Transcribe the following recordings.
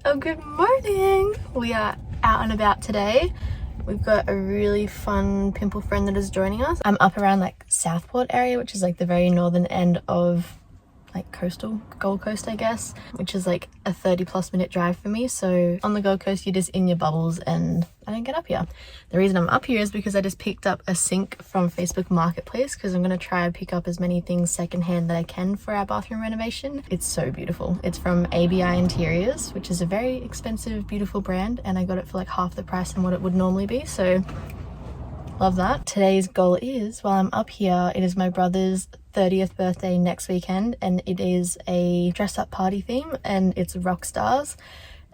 Oh, good morning! We are out and about today. We've got a really fun pimple friend that is joining us. I'm up around like Southport area, which is like the very northern end of like coastal Gold Coast, I guess, which is like a 30+ minute drive for me. So on the Gold Coast, you're just in your bubbles and I don't get up here. The reason I'm up here is because I just picked up a sink from Facebook Marketplace because I'm going to try and pick up as many things secondhand that I can for our bathroom renovation. It's so beautiful. It's from ABI Interiors, which is a very expensive, beautiful brand, and I got it for like half the price than what it would normally be. So love that. Today's goal is, while I'm up here, it is my brother's 30th birthday next weekend, and it is a dress up party theme and it's rock stars,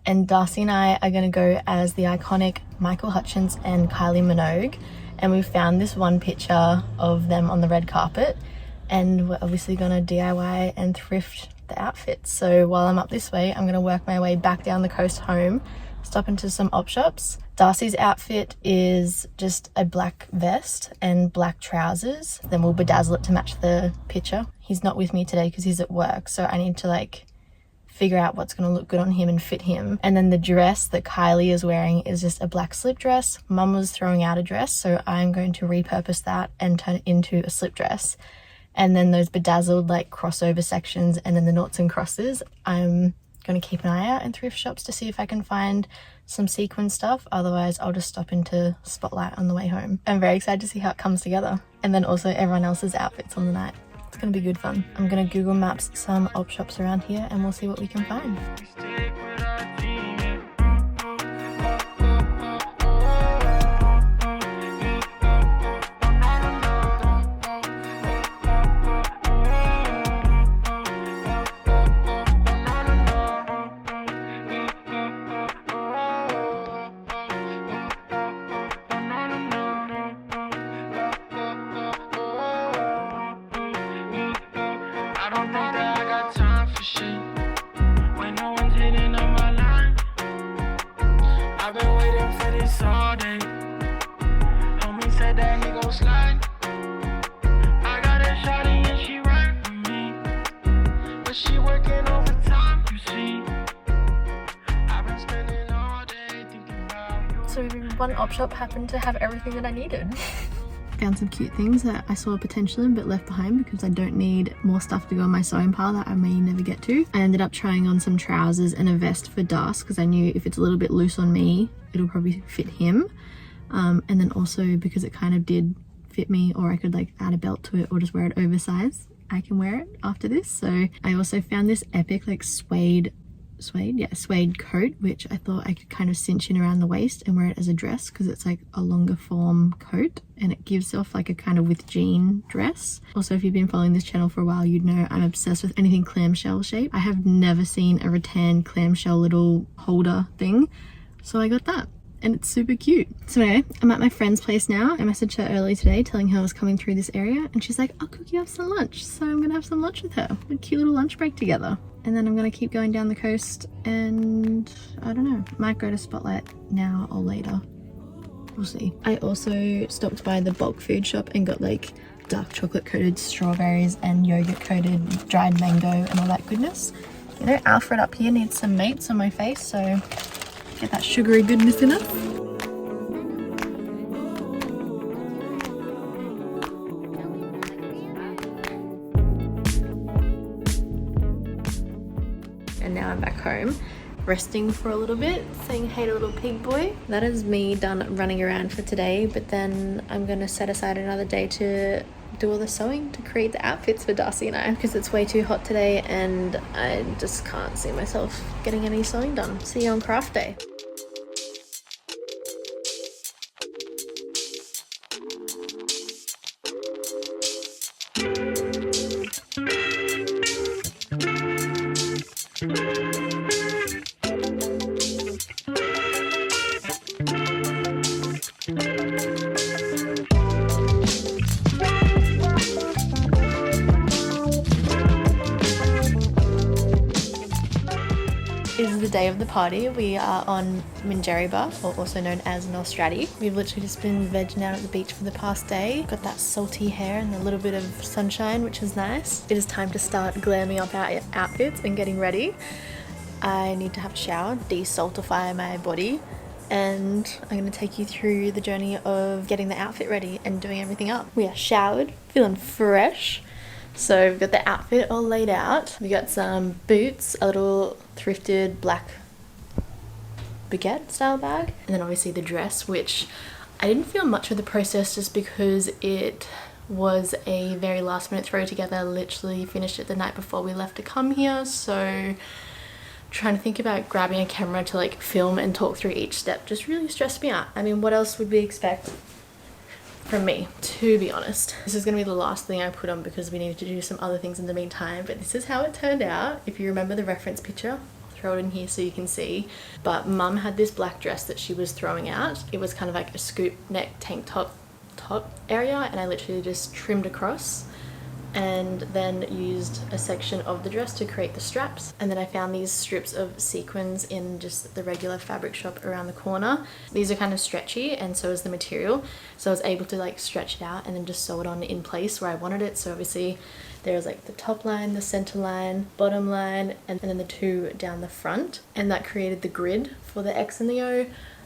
and Darcy and I are going to go as the iconic Michael Hutchence and Kylie Minogue, and we found this one picture of them on the red carpet, and we're obviously going to DIY and thrift the outfits. So while I'm up this way, I'm going to work my way back down the coast home, stop into some op shops. Darcy's outfit is just a black vest and black trousers. Then we'll bedazzle it to match the picture. He's not with me today because he's at work, so I need to like figure out what's going to look good on him and fit him. And then the dress that Kylie is wearing is just a black slip dress. Mum was throwing out a dress, so I'm going to repurpose that and turn it into a slip dress. And then those bedazzled like crossover sections and then the noughts and crosses, I'm going to keep an eye out in thrift shops to see if I can find some sequin stuff. Otherwise I'll just stop into Spotlight on the way home. I'm very excited to see how it comes together, and then also everyone else's outfits on the night. It's going to be good fun. I'm going to Google Maps some op shops around here and we'll see what we can find. So one op shop happened to have everything that I needed. Found some cute things that I saw potential in but left behind because I don't need more stuff to go in my sewing pile that I may never get to. I ended up trying on some trousers and a vest for Darcy because I knew if it's a little bit loose on me, it'll probably fit him. And then also because it kind of did fit me, or I could like add a belt to it or just wear it oversized. I can wear it after this. So I also found this epic like suede coat, which I thought I could kind of cinch in around the waist and wear it as a dress because it's like a longer form coat and it gives off like a kind of with jean dress. Also, if you've been following this channel for a while, you'd know I'm obsessed with anything clamshell shape. I have never seen a rattan clamshell little holder thing, so I got that. And it's super cute. So anyway, I'm at my friend's place now. I messaged her early today telling her I was coming through this area, and she's like, I'll cook you up some lunch. So I'm gonna have some lunch with her. A cute little lunch break together. And then I'm gonna keep going down the coast and I don't know, might go to Spotlight now or later. We'll see. I also stopped by the bulk food shop and got like dark chocolate coated strawberries and yogurt coated dried mango and all that goodness. You know, Alfred up here needs some mates on my face, so get that sugary goodness in it. And now I'm back home, resting for a little bit, saying hey to little pig boy. That is me done running around for today, but then I'm gonna set aside another day to do all the sewing to create the outfits for Darcy and I, because it's way too hot today and I just can't see myself getting any sewing done. See you on craft day. This is the day of the party. We are on Minjerribah, or also known as North Stratty. We've literally just been vegging out at the beach for the past day. Got that salty hair and a little bit of sunshine, which is nice. It is time to start glamming up our outfits and getting ready. I need to have a shower, desaltify my body, and I'm going to take you through the journey of getting the outfit ready and doing everything up. We are showered, feeling fresh. So we've got the outfit all laid out. We got some boots, a little thrifted black baguette style bag, and then obviously the dress, which I didn't feel much of the process just because it was a very last minute throw together. I literally finished it the night before we left to come here, so trying to think about grabbing a camera to like film and talk through each step just really stressed me out. I mean, what else would we expect from me, to be honest? This is going to be the last thing I put on because we needed to do some other things in the meantime, but this is how it turned out. If you remember the reference picture, I'll throw it in here so you can see. But mum had this black dress that she was throwing out. It was kind of like a scoop neck tank top area, and I literally just trimmed across and then used a section of the dress to create the straps. And then I found these strips of sequins in just the regular fabric shop around the corner. These are kind of stretchy, and so is the material, so I was able to like stretch it out and then just sew it on in place where I wanted it. So obviously there was like the top line, the center line, bottom line, and then the two down the front, and that created the grid for the X and the O.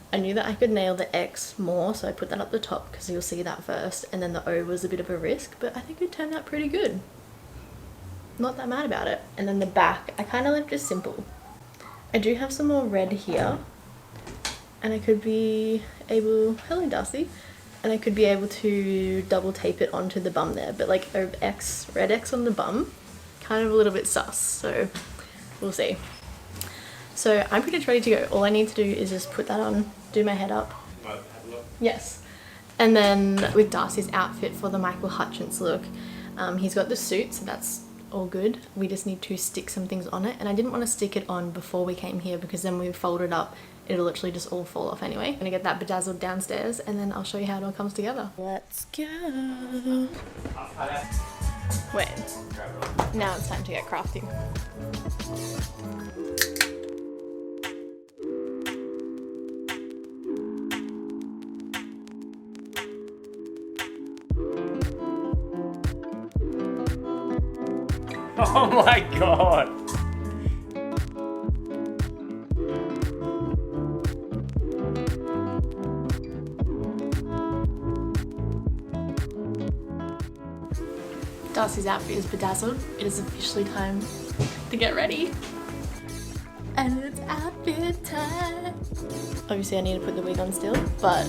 I knew that I could nail the X more, so I put that up the top because you'll see that first, and then the O was a bit of a risk, but I think it turned out pretty good. Not that mad about it. And then the back, I kind of left it simple. I do have some more red here, and I could be able, hello Darcy, and I could be able to double tape it onto the bum there, but like a red X on the bum, kind of a little bit sus, so we'll see. So I'm pretty much ready to go. All I need to do is just put that on, do my head up. Yes. And then with Darcy's outfit for the Michael Hutchence look, he's got the suit, so that's all good. We just need to stick some things on it, and I didn't want to stick it on before we came here because then we fold it up, it'll literally just all fall off anyway. I'm gonna get that bedazzled downstairs, and then I'll show you how it all comes together. Let's go. Wait. Now it's time to get crafty. Oh my god! Darcy's outfit is bedazzled. It is officially time to get ready. And it's outfit time. Obviously I need to put the wig on still, but